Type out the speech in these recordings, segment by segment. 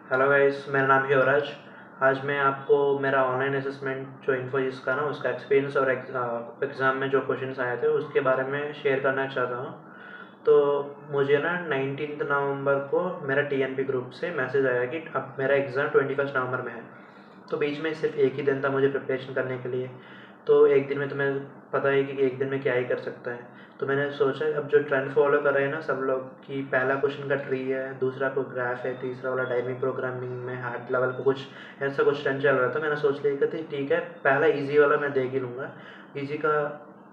Hello guys, मेरा नाम है युवराज। आज मैं आपको मेरा ऑनलाइन असेसमेंट जो इन्फोसिस का ना उसका एक्सपीरियंस और एग्ज़ाम में जो क्वेश्चंस आए थे उसके बारे में शेयर करना चाहता हूँ। तो मुझे ना 19 नवंबर को मेरा टीएनपी ग्रुप से मैसेज आया कि अब मेरा एग्ज़ाम 21 नवंबर में है। तो बीच में सिर्फ एक ही दिन था मुझे प्रिपरेशन करने के लिए। तो एक दिन में तुम्हें पता है कि एक दिन में क्या ही कर सकता है। तो मैंने सोचा अब जो ट्रेंड फॉलो कर रहे हैं ना सब लोग कि पहला क्वेश्चन का ट्री है, दूसरा को ग्राफ है, तीसरा वाला डायनेमिक प्रोग्रामिंग में हार्ड लेवल पे कुछ ऐसा कुछ ट्रेंड चल रहा था। मैंने सोच लिया कि ठीक है, पहला इजी वाला मैं देख ही लूँगा। इजी का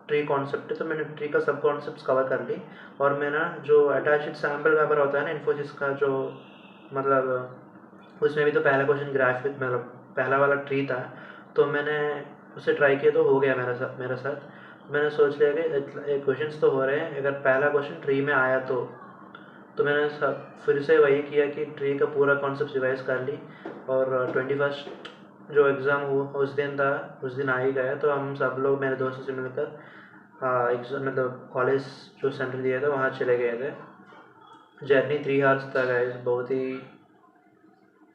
ट्री कॉन्सेप्ट है तो मैंने ट्री का सब कॉन्सेप्ट कवर कर ली। और मैंने जो अटैच्ड सैम्पल पेपर होता है ना इन्फोसिस का, जो मतलब उसमें भी तो पहला क्वेश्चन ग्राफ मतलब पहला वाला ट्री था। तो मैंने उसे ट्राई किया तो हो गया मेरे साथ। मैंने सोच लिया कि क्वेश्चंस तो हो रहे हैं, अगर पहला क्वेश्चन ट्री में आया तो मैंने सब फिर से वही किया कि ट्री का पूरा कॉन्सेप्ट रिवाइज कर ली। और 21 जो एग्ज़ाम हुआ उस दिन था, उस दिन आ ही गया। तो हम सब लोग मेरे दोस्तों से मिलकर एग्ज़ाम मतलब कॉलेज जो सेंटर दिया था वहाँ चले गए थे। जर्नी 3 आवर्स था गाइस, बहुत ही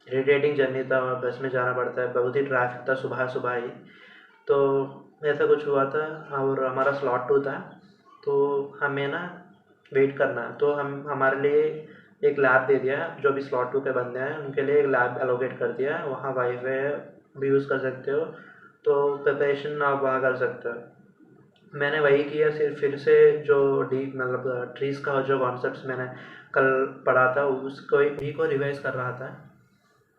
इरिटेटिंग जर्नी था। बस में जाना पड़ता है, बहुत ही ट्रैफिक था सुबह सुबह ही। तो ऐसा कुछ हुआ था और हमारा स्लॉट 2 था। तो हमें ना वेट करना है, तो हम हमारे लिए एक लैब दे दिया। जो भी स्लॉट 2 के बंदे हैं उनके लिए एक लैब एलोकेट कर दिया, वहाँ वाईफाई भी यूज़ कर सकते हो। तो प्रिपरेशन आप वहाँ कर सकते हो। मैंने वही किया, सिर्फ फिर से जो डीप मतलब ट्रीज़ का जो कॉन्सेप्ट्स मैंने कल पढ़ा था उसको भी को रिवाइज कर रहा था,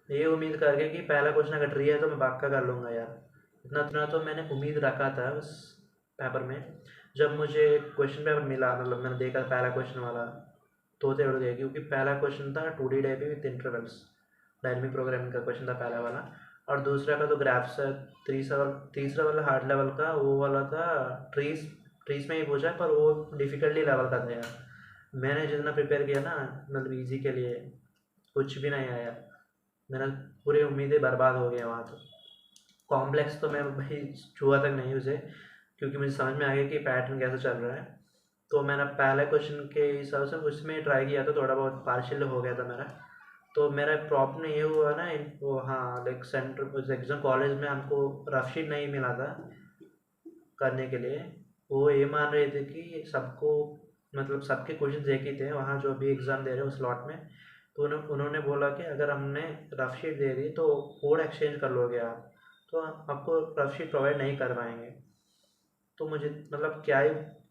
ये उम्मीद करके कि पहला क्वेश्चन अगर ट्री है तो मैं पक्का कर लूँगा यार। इतना इतना तो मैंने उम्मीद रखा था उस पेपर में। जब मुझे क्वेश्चन पेपर मिला, मतलब मैंने देखा पहला क्वेश्चन वाला, तोते उड़ गए, क्योंकि पहला क्वेश्चन था 2D typing with intervals, dynamic programming का क्वेश्चन था पहला वाला। और दूसरा का तो ग्राफ्स है। तीसरा वाला हार्ड लेवल का वो वाला था ट्रीज। ट्रीज में ही पूछा पर वो डिफ़िकल्टी लेवल का था यार। मैंने जितना प्रिपेयर किया ना मतलब इजी के लिए, कुछ भी नहीं आया। मेरा पूरी उम्मीदें बर्बाद हो गई वहाँ तो। कॉम्प्लेक्स तो मैं भाई छुआ तक नहीं उसे, क्योंकि मुझे समझ में आ गया कि पैटर्न कैसे चल रहा है। तो मैंने पहले क्वेश्चन के हिसाब से उसमें ट्राई किया था, थोड़ा बहुत पार्शियल हो गया था मेरा। तो मेरा प्रॉब्लम ये हुआ ना वो, हाँ लाइक सेंटर एग्जाम कॉलेज में हमको रफ शीट नहीं मिला था करने के लिए। वो ये मान रहे थे कि सबको मतलब सबके क्वेश्चन एक ही थे वहाँ जो भी एग्ज़ाम दे रहे हो उस स्लॉट में। तो उन्होंने बोला कि अगर हमने रफ शीट दे दी तो कोड एक्सचेंज कर लोगे आप, तो आपको रफ शीट प्रोवाइड नहीं कर पाएंगे। तो मुझे मतलब क्या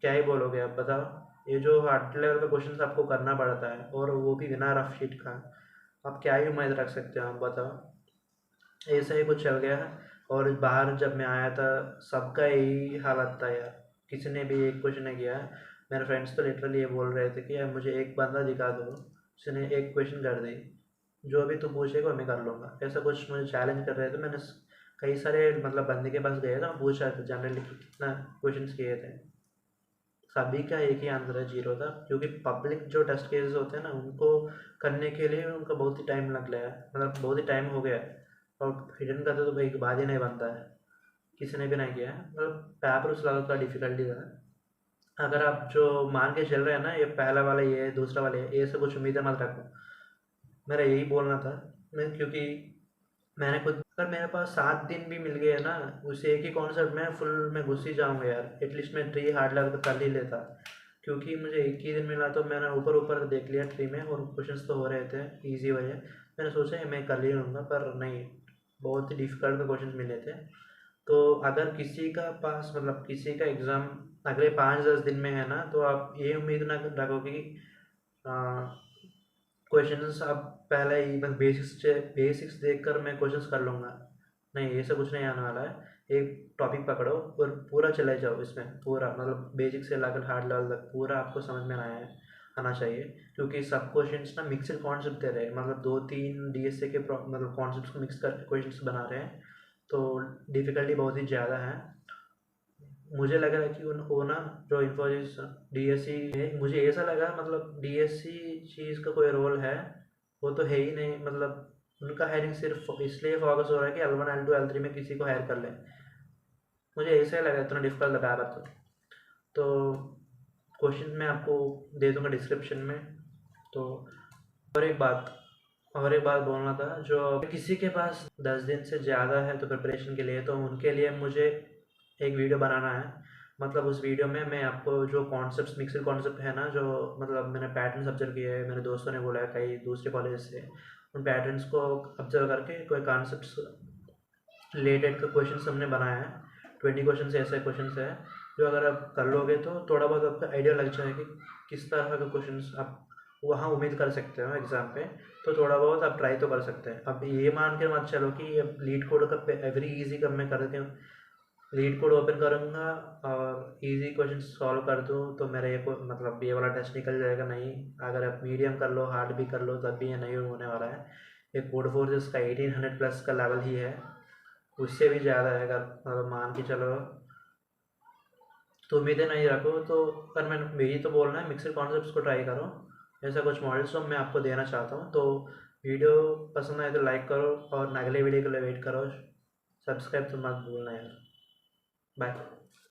ही बोलोगे आप बताओ। ये जो हार्ड लेवल का क्वेश्चन आपको करना पड़ता है और वो भी बिना रफ शीट का, आप क्या ही उम्मीद रख सकते हो आप बताओ। ऐसा ही कुछ चल गया। और बाहर जब मैं आया था सबका यही हालत था यार, किसी ने भी एक क्वेश्चन नहीं किया। मेरे फ्रेंड्स तो लिटरली ये बोल रहे थे कि यार मुझे एक बंदा दिखा दो उसने एक क्वेश्चन कर दी, जो भी तू पूछेगा मैं कर लूँगा, ऐसा कुछ मुझे चैलेंज कर रहे थे। मैंने कई सारे मतलब बंदे के पास गया था, पूछ रहा था जनरली कितना क्वेश्चन किए थे। सभी का एक ही आंसर है, जीरो था। क्योंकि पब्लिक जो टेस्ट केसेस होते हैं ना उनको करने के लिए उनका बहुत ही टाइम लग गया है, मतलब बहुत ही टाइम हो गया है। और हिडन का तो भाई बाद ही नहीं बनता है, किसी ने भी नहीं किया है। मतलब पेपर उस लेवल का डिफिकल्टी था। अगर आप जो मान के चल रहे हैं ना ये पहला वाला ये है दूसरा वाला ये सब कुछ उम्मीदें मत रखो। मेरा यही बोलना था। मैं क्योंकि मैंने खुद, अगर मेरे पास 7 दिन भी मिल गए ना उसे एक ही कॉन्सेप्ट में फुल में घुस ही जाऊंगा यार। एटलीस्ट मैं ट्री हार्ड लेवल कर ही लेता, क्योंकि मुझे एक ही दिन मिला। तो मैंने ऊपर ऊपर देख लिया ट्री में और क्वेश्चंस तो हो रहे थे इजी वाले। मैंने सोचा मैं कर ही लूँगा, पर नहीं, बहुत ही डिफिकल्ट क्वेश्चन मिले थे। तो अगर किसी का पास मतलब किसी का एग्ज़ाम अगले 5-10 दिन में है ना, तो आप ये उम्मीद ना रखो कि क्वेश्चंस आप पहले ही बस बेसिक्स देखकर मैं क्वेश्चंस कर लूँगा। नहीं, ऐसा कुछ नहीं आने वाला है। एक टॉपिक पकड़ो और पूरा चले जाओ इसमें, पूरा मतलब बेसिक से लेकर हार्ड लेवल तक पूरा आपको समझ में आना चाहिए। क्योंकि सब क्वेश्चंस ना मिक्सड कॉन्सेप्ट दे रहे हैं, मतलब 2-3 डीएसए के मतलब कॉन्सेप्ट्स को मिक्स करके क्वेश्चंस बना रहे हैं। तो डिफ़िकल्टी बहुत ही ज़्यादा है। मुझे लग रहा है कि वो ना जो इन्फोसिस डीएससी है, मुझे ऐसा लगा मतलब डीएससी चीज़ का कोई रोल है, वो तो है ही नहीं। मतलब उनका हायरिंग सिर्फ इसलिए फोकस हो रहा है कि L1 L2 L3 में किसी को हायर कर ले। मुझे ऐसा ही लगा, इतना डिफिकल्ट लगा रहा था। तो क्वेश्चन मैं आपको दे दूंगा डिस्क्रिप्शन में। तो और एक बात, और एक बात बोलना था, जो किसी के पास 10 दिन से ज़्यादा है तो प्रिपरेशन के लिए, तो उनके लिए मुझे एक वीडियो बनाना है। मतलब उस वीडियो में मैं आपको जो कॉन्सेप्ट्स, मिक्सड कॉन्सेप्ट है ना, जो मतलब मैंने पैटर्न ऑब्जर्व किए हैं, मेरे दोस्तों ने बोला है कई दूसरे कॉलेज से, उन पैटर्न्स को ऑब्जर्व करके कोई कॉन्सेप्ट्स रिलेटेड का क्वेश्चन हमने बनाया है। 20 क्वेश्चन ऐसे क्वेश्चन है जो अगर आप कर लोगे तो थोड़ा बहुत आपका आइडिया लग जाएगा कि किस तरह का क्वेश्चन आप वहाँ उम्मीद कर सकते हो एग्ज़ाम पे। तो थोड़ा बहुत आप ट्राई तो कर सकते हैं। अब ये मान के मत चलो कि अब लीड कोड का एवरी इजी कब मैं करके लीड कोड ओपन करूँगा और इजी क्वेश्चन सॉल्व कर दूँ तो मेरा ये मतलब ये वाला टेस्ट निकल जाएगा। नहीं, अगर आप मीडियम कर लो, हार्ड भी कर लो, तब भी ये नहीं होने वाला है। ये कोड फोर्सेस का 1800 प्लस का लेवल ही है, उससे भी ज़्यादा है। अगर मतलब मान के चलो तो उम्मीदें नहीं रखो तो, पर मैं मेरी तो बोलना है मिक्सड कॉन्सेप्ट्स को ट्राई करो। ऐसा कुछ मॉडल्स तो मैं आपको देना चाहता हूँ। तो वीडियो पसंद आए तो लाइक करो और अगले वीडियो के लिए वेट करो। सब्सक्राइब तो मत भूलना यार। बाय।